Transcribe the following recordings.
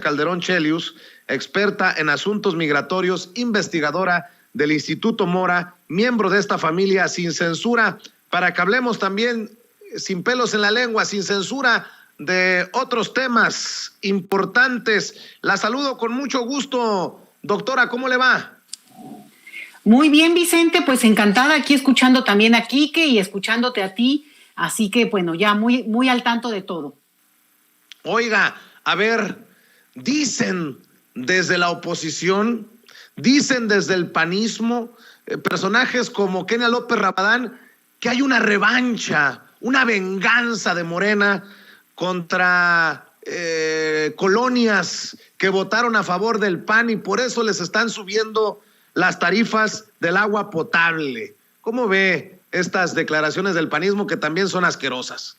Calderón Chelius, experta en asuntos migratorios, investigadora del Instituto Mora, miembro de esta familia Sin Censura, para que hablemos también sin pelos en la lengua, sin censura, de otros temas importantes. La saludo con mucho gusto. Doctora, ¿cómo le va? Muy bien, Vicente, pues encantada aquí escuchando también a Quique y escuchándote a ti, así que bueno, ya muy al tanto de todo. Oiga, a ver, dicen desde la oposición, dicen desde el panismo, personajes como Kenia López Rabadán, que hay una revancha, una venganza de Morena contra colonias que votaron a favor del PAN y por eso les están subiendo las tarifas del agua potable. ¿Cómo ve estas declaraciones del panismo que también son asquerosas?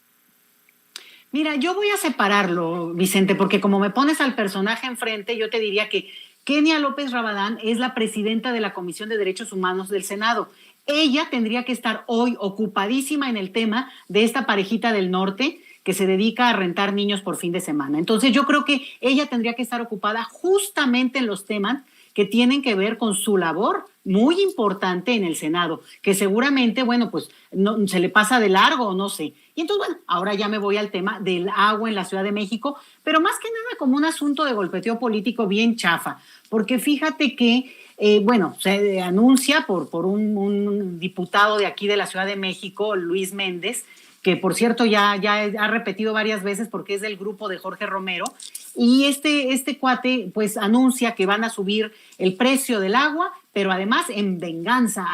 Mira, yo voy a separarlo, Vicente, porque como me pones al personaje enfrente, yo te diría que Kenia López Rabadán es la presidenta de la Comisión de Derechos Humanos del Senado. Ella tendría que estar hoy ocupadísima en el tema de esta parejita del norte que se dedica a rentar niños por fin de semana. Entonces yo creo que ella tendría que estar ocupada justamente en los temas que tienen que ver con su labor muy importante en el Senado, que seguramente, bueno, pues no, se le pasa de largo o no sé. Y entonces, bueno, ahora ya me voy al tema del agua en la Ciudad de México, pero más que nada como un asunto de golpeteo político bien chafa, porque fíjate que, bueno, se anuncia por un diputado de aquí de la Ciudad de México, Luis Méndez, que por cierto ya ha repetido varias veces porque es del grupo de Jorge Romero, y este cuate pues anuncia que van a subir el precio del agua, pero además en venganza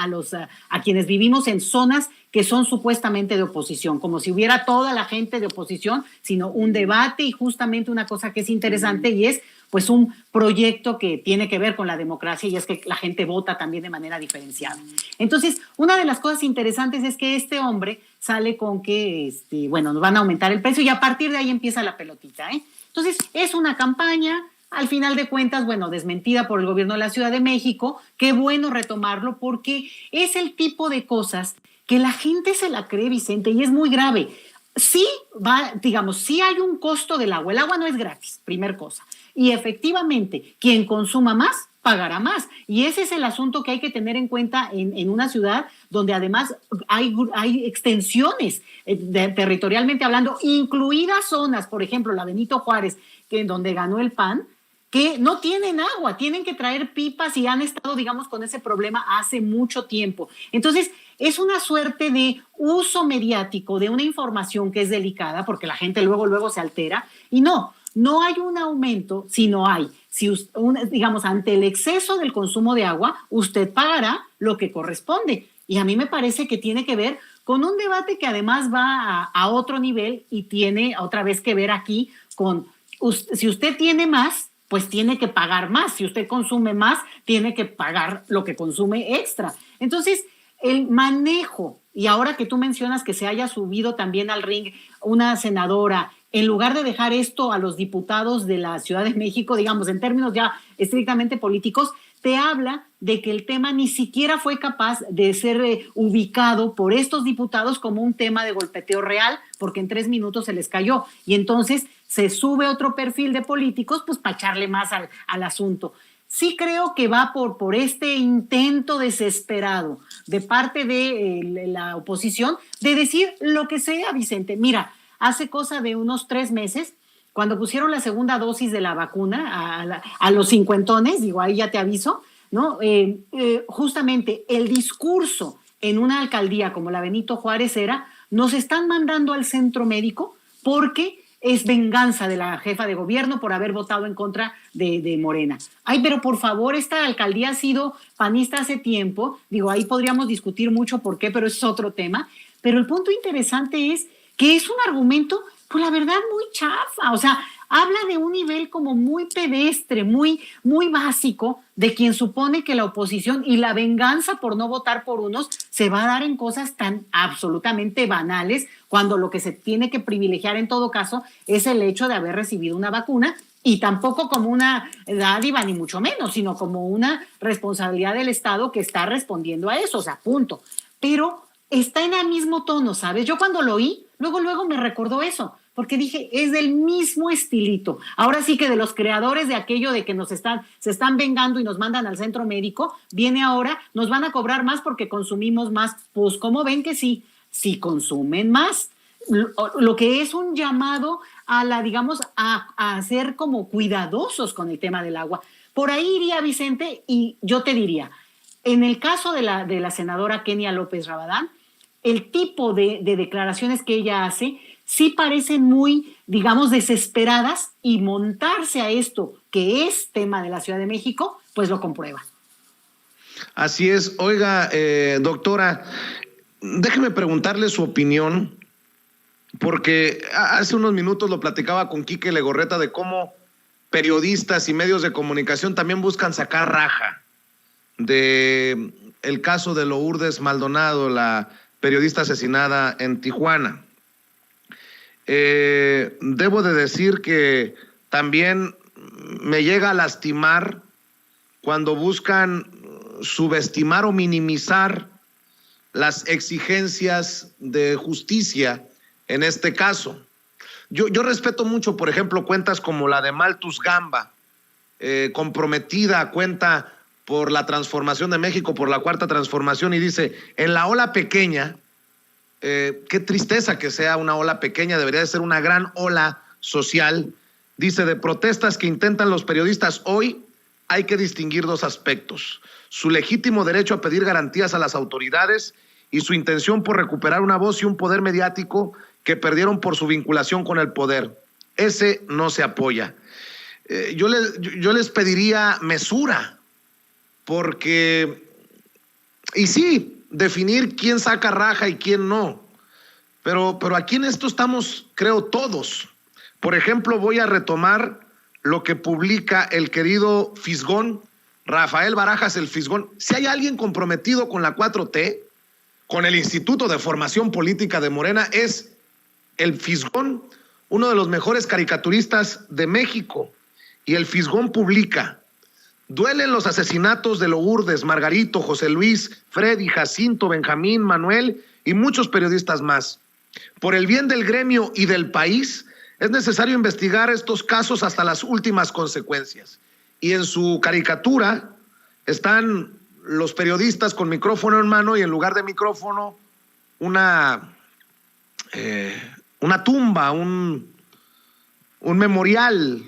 a quienes vivimos en zonas que son supuestamente de oposición, como si hubiera toda la gente de oposición, sino un debate y justamente una cosa que es interesante y es pues un proyecto que tiene que ver con la democracia y es que la gente vota también de manera diferenciada. Entonces, una de las cosas interesantes es que este hombre sale con que, bueno, nos van a aumentar el precio y a partir de ahí empieza la pelotita, ¿eh? Entonces, es una campaña, al final de cuentas, bueno, desmentida por el gobierno de la Ciudad de México. Qué bueno retomarlo porque es el tipo de cosas que la gente se la cree, Vicente, y es muy grave. Sí, sí hay un costo del agua. El agua no es gratis, primer cosa. Y efectivamente, quien consuma más, pagará más. Y ese es el asunto que hay que tener en cuenta en una ciudad donde además hay extensiones territorialmente hablando, incluidas zonas, por ejemplo, la Benito Juárez, que en donde ganó el PAN, que no tienen agua, tienen que traer pipas y han estado, digamos, con ese problema hace mucho tiempo. Entonces, es una suerte de uso mediático de una información que es delicada, porque la gente luego se altera, y no hay un aumento, sino digamos, ante el exceso del consumo de agua, usted pagará lo que corresponde. Y a mí me parece que tiene que ver con un debate que además va a otro nivel y tiene otra vez que ver aquí con, si usted tiene más, pues tiene que pagar más. Si usted consume más, tiene que pagar lo que consume extra. Entonces, el manejo, y ahora que tú mencionas que se haya subido también al ring una senadora, en lugar de dejar esto a los diputados de la Ciudad de México, digamos, en términos ya estrictamente políticos, te habla de que el tema ni siquiera fue capaz de ser ubicado por estos diputados como un tema de golpeteo real, porque en 3 minutos se les cayó. Y entonces se sube otro perfil de políticos, pues para echarle más al asunto. Sí creo que va por este intento desesperado de parte de la oposición de decir lo que sea, Vicente. Mira, hace cosa de unos 3 meses, cuando pusieron la segunda dosis de la vacuna a los cincuentones, digo, ahí ya te aviso, ¿no? Justamente el discurso en una alcaldía como la Benito Juárez era, nos están mandando al centro médico porque es venganza de la jefa de gobierno por haber votado en contra de Morena. Ay, pero por favor, esta alcaldía ha sido panista hace tiempo, digo, ahí podríamos discutir mucho por qué, pero eso es otro tema, pero el punto interesante es que es un argumento, pues la verdad, muy chafa, o sea, habla de un nivel como muy pedestre, muy básico, de quien supone que la oposición y la venganza por no votar por unos se va a dar en cosas tan absolutamente banales, cuando lo que se tiene que privilegiar en todo caso es el hecho de haber recibido una vacuna, y tampoco como una dádiva ni mucho menos, sino como una responsabilidad del Estado que está respondiendo a eso, o sea, punto. Pero está en el mismo tono, ¿sabes? Yo cuando lo oí, luego me recordó eso. porque dije, es del mismo estilito. Ahora sí que de los creadores de aquello de que se están vengando y nos mandan al centro médico, viene ahora, nos van a cobrar más porque consumimos más. Pues, ¿cómo ven que sí? Sí consumen más. Lo que es un llamado a a ser como cuidadosos con el tema del agua. Por ahí iría, Vicente, y yo te diría, en el caso de la senadora Kenia López Rabadán, el tipo de declaraciones que ella hace sí parecen muy, desesperadas, y montarse a esto, que es tema de la Ciudad de México, pues lo comprueba. Así es. Oiga, doctora, déjeme preguntarle su opinión, porque hace unos minutos lo platicaba con Quique Legorreta de cómo periodistas y medios de comunicación también buscan sacar raja de el caso de Lourdes Maldonado, la periodista asesinada en Tijuana. Debo de decir que también me llega a lastimar cuando buscan subestimar o minimizar las exigencias de justicia en este caso. Yo respeto mucho, por ejemplo, cuentas como la de Malthus Gamba, comprometida cuenta por la transformación de México, por la Cuarta Transformación, y dice, en la ola pequeña, qué tristeza que sea una ola pequeña, debería de ser una gran ola social, dice, de protestas que intentan los periodistas hoy, hay que distinguir dos aspectos: su legítimo derecho a pedir garantías a las autoridades y su intención por recuperar una voz y un poder mediático que perdieron por su vinculación con el poder. Ese no se apoya. Yo les pediría mesura, porque, y sí, definir quién saca raja y quién no, pero aquí en esto estamos, creo, todos. Por ejemplo, voy a retomar lo que publica el querido Fisgón, Rafael Barajas el Fisgón. Si hay alguien comprometido con la 4T, con el Instituto de Formación Política de Morena, es el Fisgón, uno de los mejores caricaturistas de México. Y el Fisgón publica: duelen los asesinatos de Lourdes, Margarito, José Luis, Freddy, Jacinto, Benjamín, Manuel y muchos periodistas más. Por el bien del gremio y del país, es necesario investigar estos casos hasta las últimas consecuencias. Y en su caricatura están los periodistas con micrófono en mano y en lugar de micrófono una tumba, un memorial,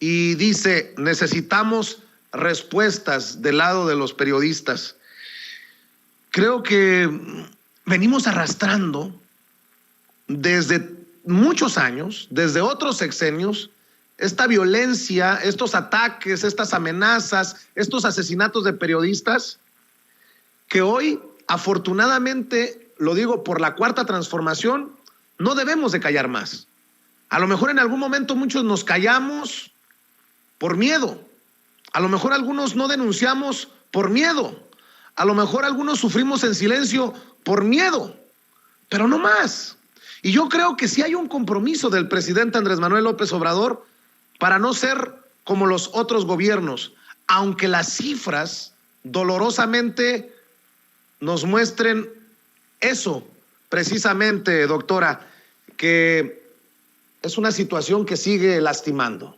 y dice: necesitamos respuestas del lado de los periodistas. Creo que venimos arrastrando desde muchos años, desde otros sexenios, esta violencia, estos ataques, estas amenazas, estos asesinatos de periodistas, que hoy, afortunadamente, lo digo por la Cuarta Transformación, no debemos de callar más. A lo mejor en algún momento muchos nos callamos por miedo. A lo mejor algunos no denunciamos por miedo. A lo mejor algunos sufrimos en silencio por miedo, pero no más. Y yo creo que sí hay un compromiso del presidente Andrés Manuel López Obrador para no ser como los otros gobiernos, aunque las cifras dolorosamente nos muestren eso, precisamente, doctora, que es una situación que sigue lastimando.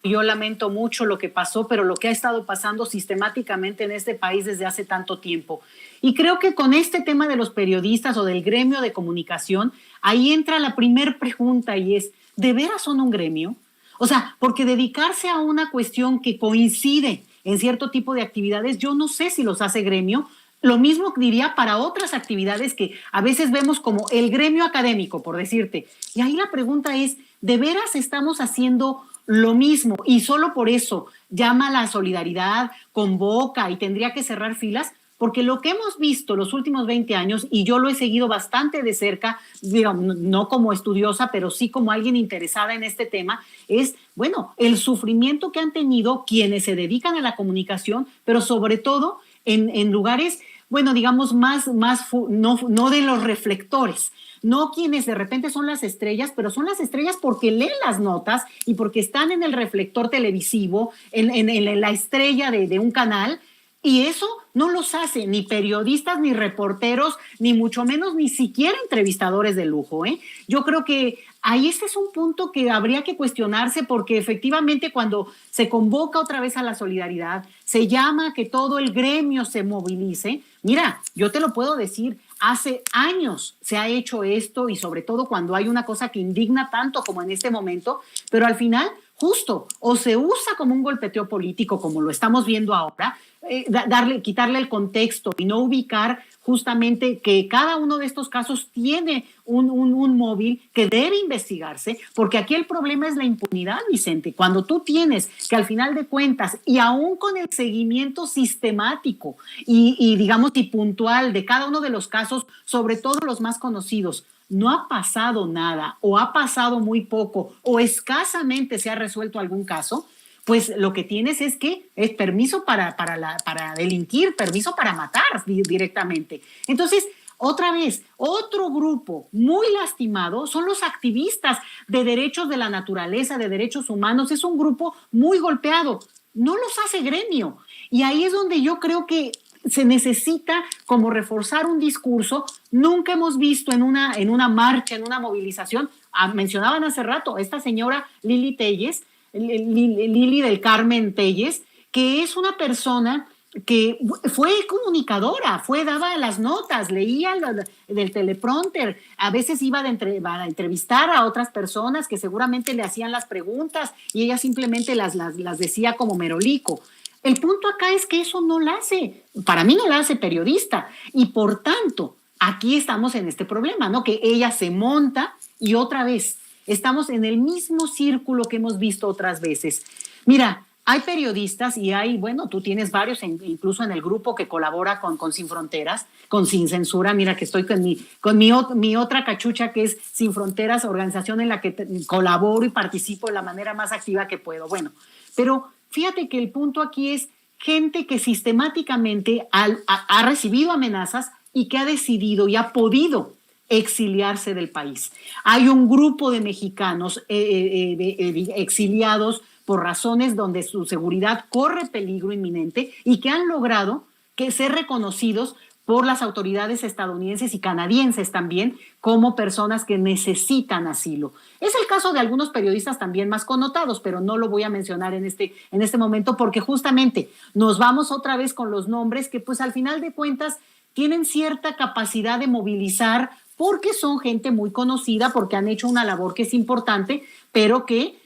Yo lamento mucho lo que pasó, pero lo que ha estado pasando sistemáticamente en este país desde hace tanto tiempo. Y creo que con este tema de los periodistas o del gremio de comunicación, ahí entra la primer pregunta, y es: ¿de veras son un gremio? O sea, porque dedicarse a una cuestión que coincide en cierto tipo de actividades, yo no sé si los hace gremio. Lo mismo diría para otras actividades que a veces vemos como el gremio académico, por decirte. Y ahí la pregunta es: ¿de veras estamos haciendo lo mismo? Y solo por eso llama a la solidaridad, convoca y tendría que cerrar filas, porque lo que hemos visto los últimos 20 años, y yo lo he seguido bastante de cerca, digamos, no como estudiosa, pero sí como alguien interesada en este tema, es, bueno, el sufrimiento que han tenido quienes se dedican a la comunicación, pero sobre todo en lugares, bueno, digamos, no de los reflectores, no quienes de repente son las estrellas, pero son las estrellas porque leen las notas y porque están en el reflector televisivo, en la estrella de un canal, y eso no los hace ni periodistas, ni reporteros, ni mucho menos, ni siquiera entrevistadores de lujo, ¿eh? Yo creo que ahí este es un punto que habría que cuestionarse, porque efectivamente cuando se convoca otra vez a la solidaridad, se llama a que todo el gremio se movilice. Mira, yo te lo puedo decir, hace años se ha hecho esto, y sobre todo cuando hay una cosa que indigna tanto como en este momento, pero al final justo o se usa como un golpeteo político, como lo estamos viendo ahora, quitarle el contexto y no ubicar justamente que cada uno de estos casos tiene un móvil que debe investigarse, porque aquí el problema es la impunidad, Vicente. Cuando tú tienes que al final de cuentas, y aún con el seguimiento sistemático y digamos y puntual de cada uno de los casos, sobre todo los más conocidos, no ha pasado nada o ha pasado muy poco o escasamente se ha resuelto algún caso, pues lo que tienes es que es permiso para delinquir, permiso para matar directamente. Entonces, otra vez, otro grupo muy lastimado son los activistas de derechos de la naturaleza, de derechos humanos. Es un grupo muy golpeado. No los hace gremio. Y ahí es donde yo creo que se necesita como reforzar un discurso. Nunca hemos visto en una marcha, en una movilización, mencionaban hace rato, esta señora Lili Telles, Lili del Carmen Telles, que es una persona que fue comunicadora, daba las notas, leía del teleprompter, a veces iba a entrevistar a otras personas que seguramente le hacían las preguntas y ella simplemente las decía como merolico. El punto acá es que eso no la hace, para mí no la hace periodista, y por tanto, aquí estamos en este problema, ¿no? Que ella se monta y otra vez estamos en el mismo círculo que hemos visto otras veces. Mira, hay periodistas y bueno, tú tienes varios, incluso en el grupo que colabora con Sin Fronteras, con Sin Censura. Mira que estoy con mi otra cachucha, que es Sin Fronteras, organización en la que colaboro y participo de la manera más activa que puedo. Bueno, pero fíjate que el punto aquí es gente que sistemáticamente ha recibido amenazas y que ha decidido y ha podido exiliarse del país. Hay un grupo de mexicanos exiliados por razones donde su seguridad corre peligro inminente y que han logrado ser reconocidos por las autoridades estadounidenses y canadienses también como personas que necesitan asilo. Es el caso de algunos periodistas también más connotados, pero no lo voy a mencionar en este momento, porque justamente nos vamos otra vez con los nombres que pues al final de cuentas tienen cierta capacidad de movilizar, porque son gente muy conocida, porque han hecho una labor que es importante, pero que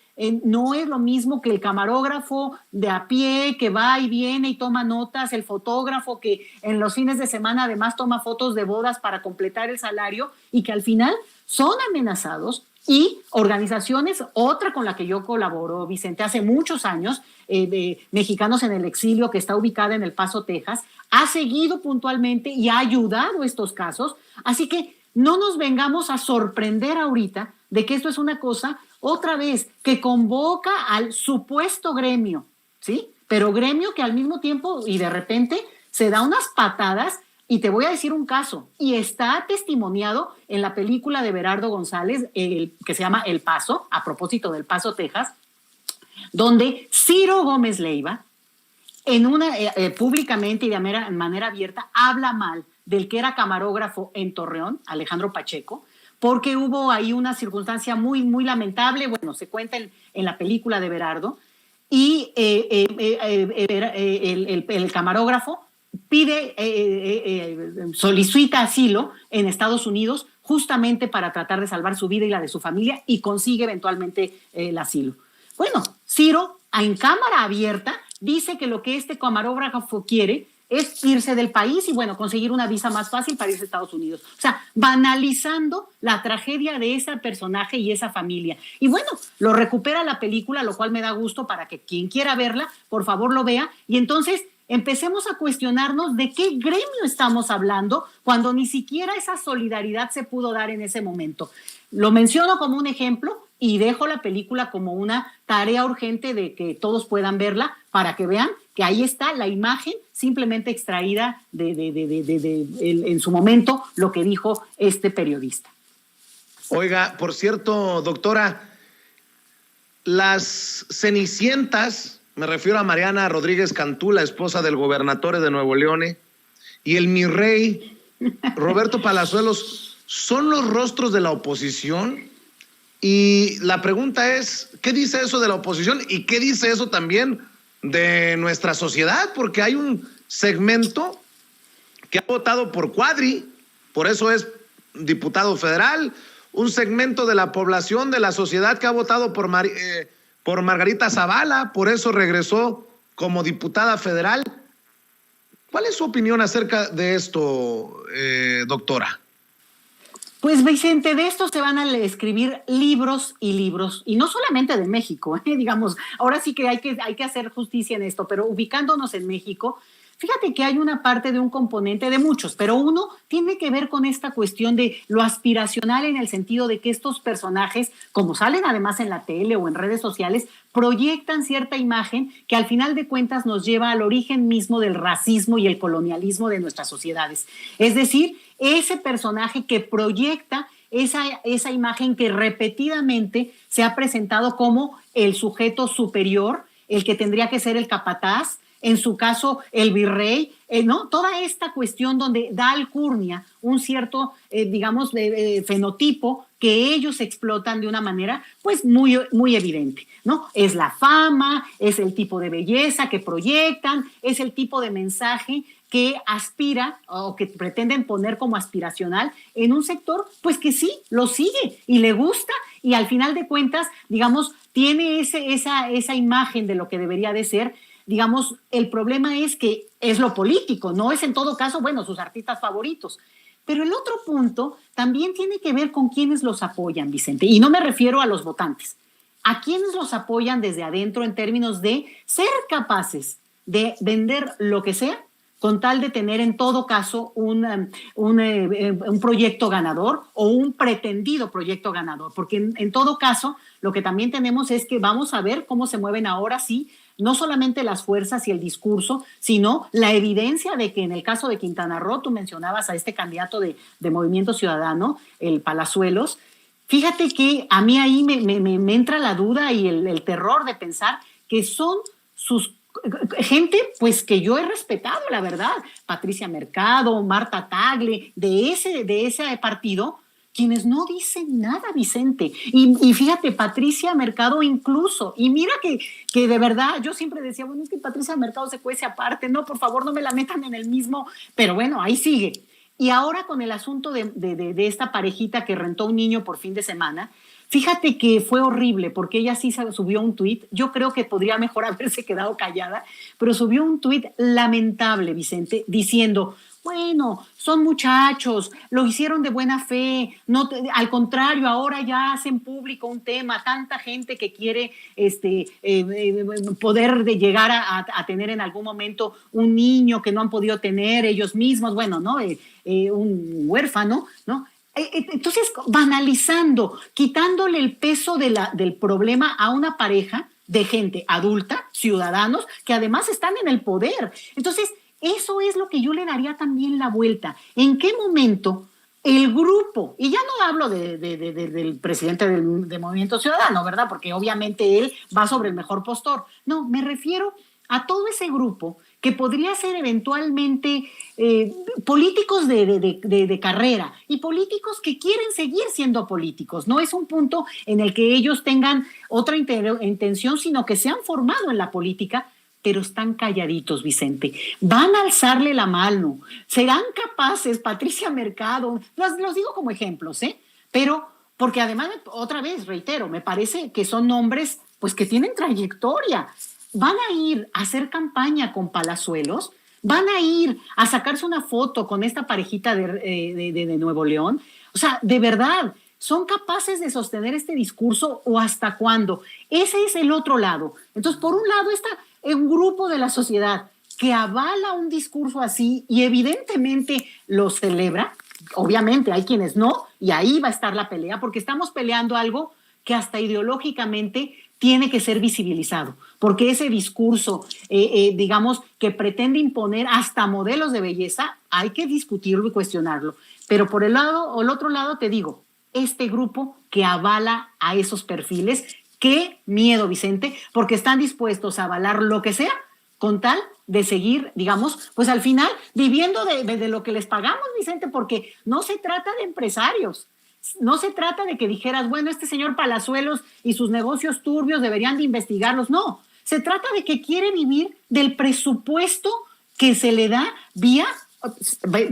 no es lo mismo que el camarógrafo de a pie que va y viene y toma notas, el fotógrafo que en los fines de semana además toma fotos de bodas para completar el salario, y que al final son amenazados. Y organizaciones, otra con la que yo colaboro, Vicente, hace muchos años, de Mexicanos en el Exilio, que está ubicada en El Paso, Texas, ha seguido puntualmente y ha ayudado a estos casos. Así que no nos vengamos a sorprender ahorita de que esto es una cosa, otra vez, que convoca al supuesto gremio, ¿sí? Pero gremio que al mismo tiempo y de repente se da unas patadas. Y te voy a decir un caso, y está testimoniado en la película de Berardo González, que se llama El Paso, a propósito del Paso, Texas, donde Ciro Gómez Leiva, públicamente y de manera abierta, habla mal del que era camarógrafo en Torreón, Alejandro Pacheco, porque hubo ahí una circunstancia muy, muy lamentable. Bueno, se cuenta en la película de Berardo, y el camarógrafo solicita asilo en Estados Unidos justamente para tratar de salvar su vida y la de su familia, y consigue eventualmente el asilo. Bueno, Ciro, en cámara abierta, dice que lo que este camarógrafo quiere es irse del país y, bueno, conseguir una visa más fácil para irse a Estados Unidos. O sea, banalizando la tragedia de ese personaje y esa familia. Y bueno, lo recupera la película, lo cual me da gusto para que quien quiera verla, por favor lo vea. Y entonces empecemos a cuestionarnos de qué gremio estamos hablando cuando ni siquiera esa solidaridad se pudo dar en ese momento. Lo menciono como un ejemplo y dejo la película como una tarea urgente de que todos puedan verla para que vean que ahí está la imagen simplemente extraída en su momento lo que dijo este periodista. Oiga, por cierto, doctora, las cenicientas me refiero a Mariana Rodríguez Cantú, la esposa del gobernador de Nuevo León, y el mi rey Roberto Palazuelos, ¿son los rostros de la oposición? Y la pregunta es, ¿qué dice eso de la oposición y qué dice eso también de nuestra sociedad? Porque hay un segmento que ha votado por Cuadri, por eso es diputado federal, un segmento de la población, de la sociedad que ha votado por Margarita Zavala, por eso regresó como diputada federal. ¿Cuál es su opinión acerca de esto, doctora? Pues Vicente, de esto se van a escribir libros, y no solamente de México, digamos, ahora sí que hay que hacer justicia en esto, pero ubicándonos en México, fíjate que hay una parte de un componente de muchos, pero uno tiene que ver con esta cuestión de lo aspiracional en el sentido de que estos personajes, como salen además en la tele o en redes sociales, proyectan cierta imagen que al final de cuentas nos lleva al origen mismo del racismo y el colonialismo de nuestras sociedades. Es decir, ese personaje que proyecta esa imagen que repetidamente se ha presentado como el sujeto superior, el que tendría que ser el capataz, en su caso el virrey, ¿no? Toda esta cuestión donde da alcurnia un cierto, digamos, fenotipo que ellos explotan de una manera pues muy, muy evidente, ¿no? Es la fama, es el tipo de belleza que proyectan, es el tipo de mensaje que aspira o que pretenden poner como aspiracional en un sector pues que sí, lo sigue y le gusta y al final de cuentas, digamos, tiene esa imagen de lo que debería de ser. Digamos, el problema es que es lo político, no es en todo caso, bueno, sus artistas favoritos. Pero el otro punto también tiene que ver con quienes los apoyan, Vicente, y no me refiero a los votantes, a quienes los apoyan desde adentro en términos de ser capaces de vender lo que sea con tal de tener en todo caso un proyecto ganador o un pretendido proyecto ganador, porque en todo caso lo que también tenemos es que vamos a ver cómo se mueven ahora sí, no solamente las fuerzas y el discurso, sino la evidencia de que en el caso de Quintana Roo, tú mencionabas a este candidato de Movimiento Ciudadano, el Palazuelos, fíjate que a mí ahí me entra la duda y el terror de pensar que son sus gente pues que yo he respetado, la verdad, Patricia Mercado, Marta Tagle, de ese partido, quienes no dicen nada, Vicente. Y fíjate, Patricia Mercado incluso, y mira que de verdad, yo siempre decía, bueno, es que Patricia Mercado se cuece aparte, no, por favor, no me la metan en el mismo, pero bueno, ahí sigue. Y ahora con el asunto de esta parejita que rentó un niño por fin de semana, fíjate que fue horrible porque ella sí subió un tuit, yo creo que podría mejor haberse quedado callada, pero subió un tuit lamentable, Vicente, diciendo, bueno, son muchachos, lo hicieron de buena fe, no, al contrario, ahora ya hacen público un tema, tanta gente que quiere poder de llegar a tener en algún momento un niño que no han podido tener ellos mismos, bueno, ¿no? Un huérfano, ¿no? Entonces, banalizando, quitándole el peso del problema a una pareja de gente adulta, ciudadanos, que además están en el poder. Entonces, eso es lo que yo le daría también la vuelta. ¿En qué momento el grupo, y ya no hablo del presidente de Movimiento Ciudadano, ¿verdad? Porque obviamente él va sobre el mejor postor. No, me refiero a todo ese grupo que podría ser eventualmente políticos de carrera y políticos que quieren seguir siendo políticos. No es un punto en el que ellos tengan otra intención, sino que se han formado en la política, pero están calladitos, Vicente. Van a alzarle la mano. Serán capaces, Patricia Mercado, los digo como ejemplos, pero porque además, otra vez, reitero, me parece que son nombres pues que tienen trayectoria. Van a ir a hacer campaña con Palazuelos, van a ir a sacarse una foto con esta parejita de Nuevo León. O sea, de verdad, ¿son capaces de sostener este discurso o hasta cuándo? Ese es el otro lado. Entonces, por un lado está un grupo de la sociedad que avala un discurso así y evidentemente lo celebra. Obviamente hay quienes no, y ahí va a estar la pelea, porque estamos peleando algo que hasta ideológicamente tiene que ser visibilizado, porque ese discurso, digamos, que pretende imponer hasta modelos de belleza, hay que discutirlo y cuestionarlo. Pero por el otro lado te digo, este grupo que avala a esos perfiles, Qué miedo, Vicente, porque están dispuestos a avalar lo que sea con tal de seguir, digamos, pues al final viviendo de lo que les pagamos, Vicente, porque no se trata de empresarios. No se trata de que dijeras, bueno, este señor Palazuelos y sus negocios turbios deberían de investigarlos. No, se trata de que quiere vivir del presupuesto que se le da vía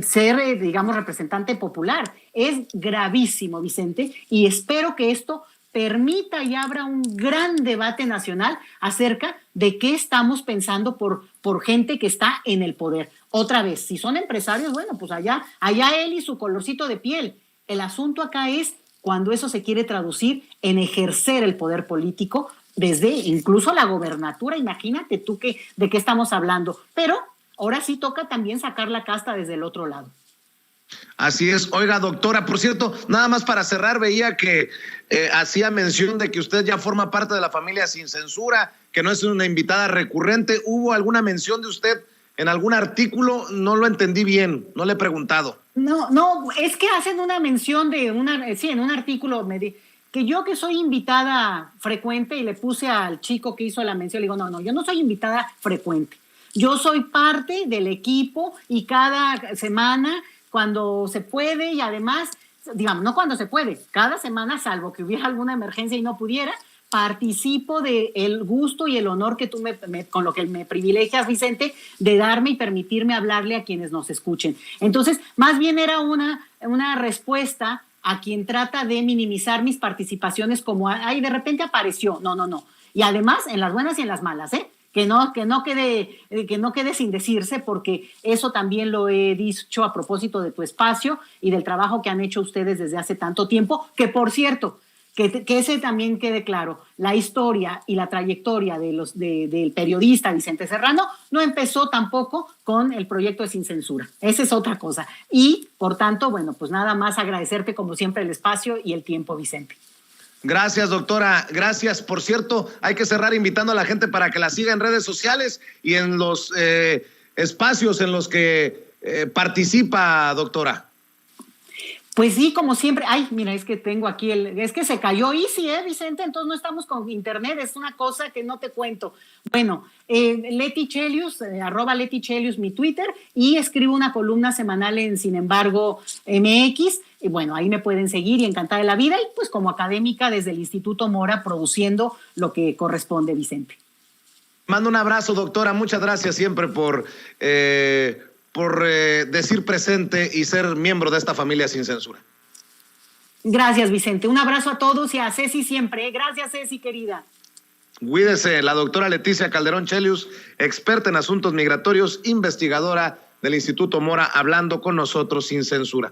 ser, digamos, representante popular. Es gravísimo, Vicente, y espero que esto permita y abra un gran debate nacional acerca de qué estamos pensando por gente que está en el poder. Otra vez, si son empresarios, bueno, pues allá él y su colorcito de piel. El asunto acá es cuando eso se quiere traducir en ejercer el poder político desde incluso la gobernatura. Imagínate tú de qué estamos hablando. Pero ahora sí toca también sacar la casta desde el otro lado. Así es. Oiga, doctora, por cierto, nada más para cerrar, veía que hacía mención de que usted ya forma parte de la familia Sin Censura, que no es una invitada recurrente. ¿Hubo alguna mención de usted en algún artículo? No lo entendí bien, no le he preguntado. No, es que hacen una mención de en un artículo que yo que soy invitada frecuente, y le puse al chico que hizo la mención, le digo, no, yo no soy invitada frecuente. Yo soy parte del equipo y cada semana, cuando se puede, y además, digamos, no cuando se puede, cada semana, salvo que hubiera alguna emergencia y no pudiera, participo del gusto y el honor que tú con lo que me privilegias, Vicente, de darme y permitirme hablarle a quienes nos escuchen. Entonces, más bien era una respuesta a quien trata de minimizar mis participaciones como, ay, de repente apareció. No. Y además, en las buenas y en las malas, ¿eh? Que no quede sin decirse, porque eso también lo he dicho a propósito de tu espacio y del trabajo que han hecho ustedes desde hace tanto tiempo, que por cierto, que ese también quede claro, la historia y la trayectoria del periodista Vicente Serrano no empezó tampoco con el proyecto de Sin Censura. Esa es otra cosa. Y, por tanto, bueno, pues nada más agradecerte como siempre el espacio y el tiempo, Vicente. Gracias, doctora. Gracias. Por cierto, hay que cerrar invitando a la gente para que la siga en redes sociales y en los espacios en los que participa, doctora. Pues sí, como siempre. Ay, mira, es que tengo aquí es que se cayó Easy, Vicente, entonces no estamos con internet, es una cosa que no te cuento. Bueno, Leti Chelius, @Leti Chelius, mi Twitter, y escribo una columna semanal en Sin Embargo MX, y bueno, ahí me pueden seguir y encantada de la vida, y pues como académica desde el Instituto Mora produciendo lo que corresponde, Vicente. Mando un abrazo, doctora, muchas gracias siempre por decir presente y ser miembro de esta familia Sin Censura. Gracias, Vicente. Un abrazo a todos y a Ceci siempre. Gracias, Ceci, querida. Cuídese, la doctora Leticia Calderón Chelius, experta en asuntos migratorios, investigadora del Instituto Mora, hablando con nosotros sin censura.